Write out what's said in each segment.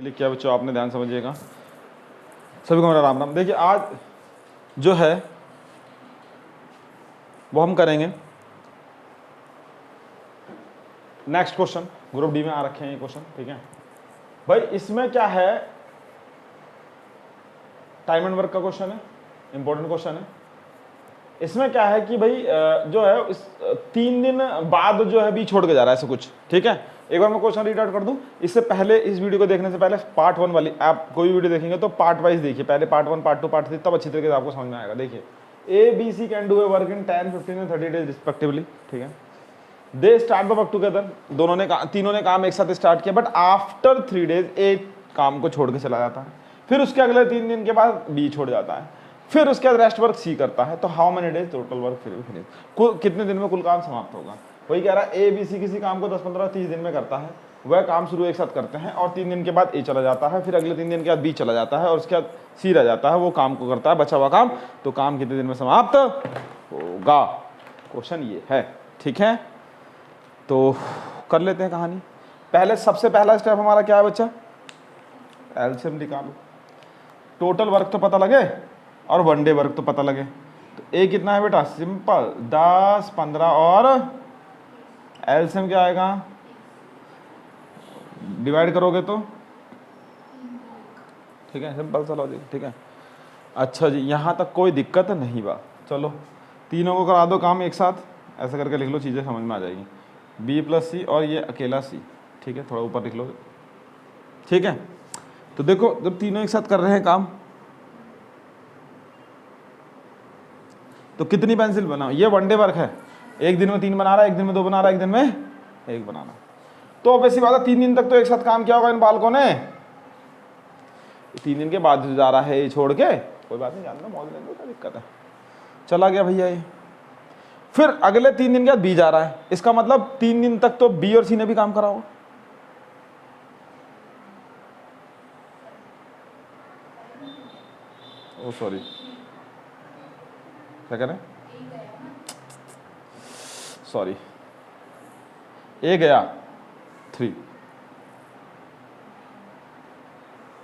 लिख किया बच्चों, आपने ध्यान समझिएगा। सभी को मेरा राम राम। देखिए आज जो है वो हम करेंगे नेक्स्ट क्वेश्चन। ग्रुप डी में आ रखे हैं ये क्वेश्चन, ठीक है भाई। इसमें क्या है, टाइम एंड वर्क का क्वेश्चन है, इंपॉर्टेंट क्वेश्चन है। इसमें क्या है कि भाई जो है इस 3 दिन बाद जो है बी छोड़ के जा रहा है ऐसे कुछ, ठीक है। एक बार मैं क्वेश्चन रीड आउट कर दूं। इससे पहले, इस वीडियो को देखने से पहले पार्ट 1 वाली, आप कोई भी वीडियो देखेंगे तो पार्ट वाइज देखिए, पहले पार्ट 1, पार्ट 2, पार्ट 3, तब अच्छी तरीके से आपको समझ में आएगा। देखिए A B C can do a work in 10, 15 and 30 days respectively, ठीक है। They start the work together, तीनों ने काम एक साथ स्टार्ट किया, बट आफ्टर 3 डेज ए काम को छोड़ के चला जाता है। फिर उसके अगले 3 दिन के बाद बी छोड़ जाता है। फिर उसके बाद रेस्ट वर्क सी करता है। तो how many days total work finish, कितने दिन में कुल काम समाप्त होगा। वही कह रहा है ए बी सी किसी काम को 10, 15, 30 दिन में करता है, वह काम शुरू एक साथ करते हैं और 3 दिन के बाद ए चला जाता है, फिर अगले 3 दिन के बाद बी चला जाता है और उसके बाद सी रह जाता है, वो काम को करता है, बचा हुआ काम। तो काम कितने दिन में समाप्त होगा, क्वेश्चन ये है, ठीक है। तो कर लेते हैं कहानी। पहले सबसे पहला स्टेप हमारा क्या है बच्चा, एलसीएम निकालो। टोटल वर्क तो पता लगे और वन डे वर्क तो पता लगे। तो ए कितना है बेटा, सिंपल 10, 15 और एलसीएम क्या आएगा, डिवाइड करोगे तो, ठीक है, सिंपल सा लॉजिक, ठीक है। अच्छा जी, यहाँ तक कोई दिक्कत नहीं बा। चलो तीनों को करा दो काम एक साथ, ऐसा करके लिख लो, चीज़ें समझ में आ जाएगी। बी प्लस सी और ये अकेला सी, ठीक है, थोड़ा ऊपर लिख लो, ठीक है। तो देखो जब तीनों एक साथ कर रहे हैं काम, तो कितनी पेंसिल बनाओ, ये वन डे वर्क है। एक दिन में 3 बना रहा है, एक दिन में 2 बना रहा है, एक दिन में 1 बनाना। तो वैसी बात है 3 दिन तक तो एक साथ काम किया होगा इन बालकों ने। 3 दिन के बाद जा रहा है ये छोड़ के, कोई बात नहीं, जानना मौज लेने क्या दिक्कत है, चला गया भैया ये। फिर अगले 3 दिन के बाद बी जा रहा है, इसका मतलब 3 दिन तक तो बी और सी ने भी काम करा होगा। ओ सॉरी, क्या करें, सॉरी, ए गया 3,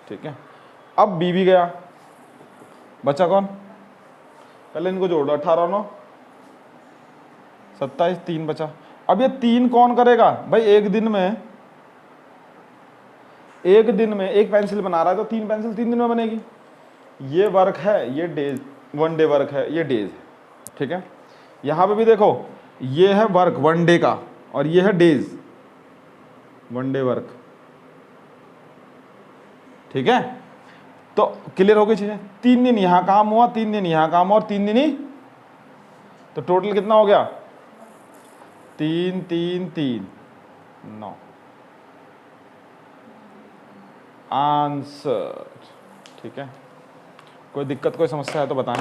ठीक है। अब बी भी गया, बचा कौन, पहले इनको जोड़ दो, 18, 9, 27, 3 बचा। अब ये 3 कौन करेगा भाई, एक दिन में एक पेंसिल बना रहा है तो 3 पेंसिल 3 दिन में बनेगी। ये वर्क है, ये डेज, वन डे वर्क है, ये डेज, ठीक है। यहां पे भी देखो, ये है वर्क वन डे का और ये है डेज, वन डे वर्क, ठीक है। तो क्लियर हो गई चीजें। 3 दिन यहां काम हुआ, 3 दिन यहां काम हुआ और 3 दिन ही, तो टोटल कितना हो गया, 3, 3, 3, 9 आंसर, ठीक है। कोई दिक्कत, कोई समस्या है तो बताएं।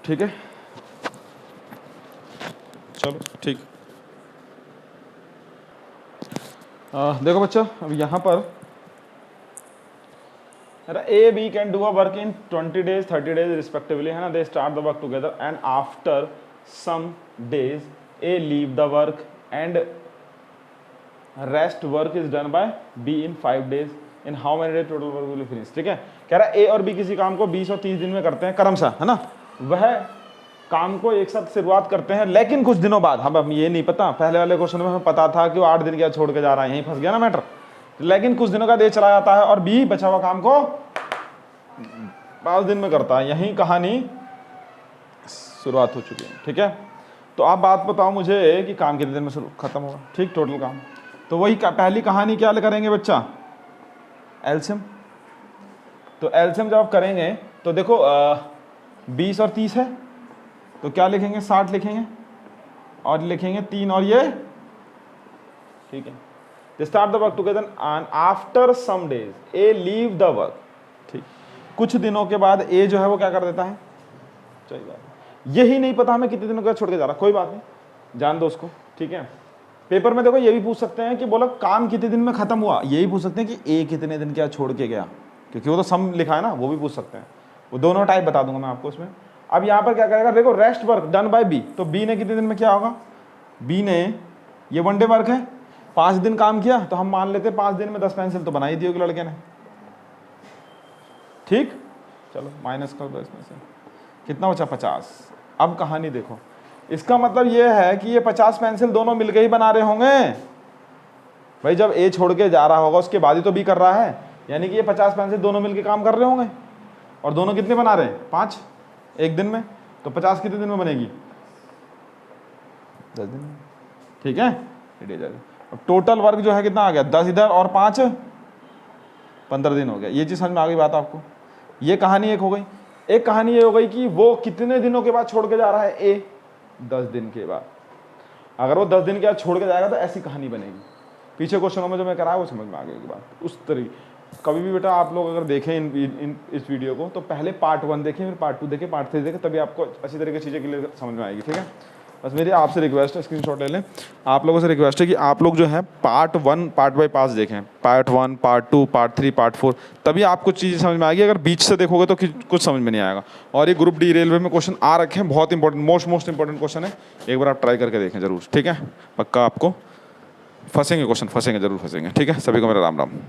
ठीक है, चलो ठीक। देखो बच्चों, अब यहाँ पर A B can do a work in 20 days 30 days respectively, है ना। They start the work together and after some days A leave the work and rest work is done by B in 5 days. In how many days total work will finish, ठीक है। कह रहा है ए और B किसी काम को 20 और 30 दिन में करते हैं क्रमशः, है ना। वह काम को एक साथ शुरुआत करते हैं, लेकिन कुछ दिनों बाद, हम ये नहीं पता, पहले वाले क्वेश्चन में हमें पता था कि वो 8 दिन क्या छोड़ के जा रहा है, यहीं फंस गया ना मैटर। लेकिन कुछ दिनों का ए चला जाता है और बी बचा हुआ काम को 5 दिन में करता है। यही कहानी शुरुआत हो चुकी है, ठीक है। तो आप बात बताओ मुझे कि काम कितने दिन में खत्म होगा, ठीक, टोटल काम। तो वही पहली कहानी क्या करेंगे बच्चा, एलसीएम। तो एलसीएम जब आप करेंगे तो देखो 20 और 30 है, तो क्या लिखेंगे, 60 लिखेंगे और लिखेंगे 3 और ये, ठीक है। They start the work together and after some days A leave the work, ठीक। कुछ दिनों के बाद ए जो है वो क्या कर देता है, सही बात है। यही नहीं पता हमें कितने दिनों का छोड़ के जा रहा, कोई बात नहीं, जान दो उसको, ठीक है। पेपर में देखो ये भी पूछ सकते हैं कि बोला काम कितने दिन में खत्म हुआ, यही पूछ सकते हैं कि ए कितने दिन क्या छोड़ के गया, क्योंकि वो तो सम लिखा है ना, वो भी पूछ सकते हैं। वो दोनों टाइप बता दूंगा मैं आपको इसमें। अब यहाँ पर क्या करेगा, देखो rest work done by B, तो बी ने कितने दिन में क्या होगा, बी ने ये 1 डे वर्क है, 5 दिन काम किया तो हम मान लेते 5 दिन में 10 पेंसिल तो बना ही दी होगी लड़के ने, ठीक। चलो माइनस कर दो इसमें से, कितना बचा 50। अब कहानी देखो, इसका मतलब ये है कि ये 50 पेंसिल दोनों मिलके ही बना रहे होंगे भाई। जब ए छोड़ के जा रहा होगा उसके बाद ही तो बी कर रहा है, यानी कि ये 50 पेंसिल दोनों मिलके काम कर रहे होंगे। और दोनों कितने बना रहे हैं? 5 एक दिन में। तो 50 कितने दिन में बनेगी? 10 दिन में, ठीक है। अब टोटल वर्क जो है कितना आ गया? 10 इधर और 5 15 दिन हो गया। ये चीज समझ में आ गई बात आपको? ये कहानी एक हो गई। एक कहानी ये हो गई कि वो कितने दिनों के बाद छोड़ के जा रहा है ए, 10 दिन के बाद। अगर वो 10 दिन के बाद छोड़ के जाएगा तो ऐसी कहानी बनेगी। पीछे क्वेश्चनों में जो मैं कराया वो समझ में आ गई बात उस तरीके। कभी भी बेटा आप लोग अगर देखें इस वीडियो को तो पहले पार्ट 1 देखें, फिर पार्ट 2 देखें, पार्ट 3 देखें, तभी आपको अच्छी तरीके से चीज़ें क्लियर समझ में आएगी, ठीक है। बस मेरी आपसे रिक्वेस्ट है, स्क्रीनशॉट ले लें। आप लोगों से रिक्वेस्ट है कि आप लोग जो है पार्ट 1 पार्ट बाय पार्ट देखें, पार्ट 1 पार्ट 2 पार्ट 3 पार्ट 4, तभी आपको चीज़ें समझ में आएगी। अगर बीच से देखोगे तो कुछ समझ में नहीं आएगा। और ये ग्रुप डी रेलवे में क्वेश्चन आ रखे हैं, बहुत इंपॉर्टेंट, मोस्ट इंपॉर्टेंट क्वेश्चन है। एक बार आप ट्राई करके देखें जरूर, ठीक है। पक्का आपको फंसेंगे क्वेश्चन, फंसेंगे जरूर फंसेंगे, ठीक है। सभी को मेरा राम राम।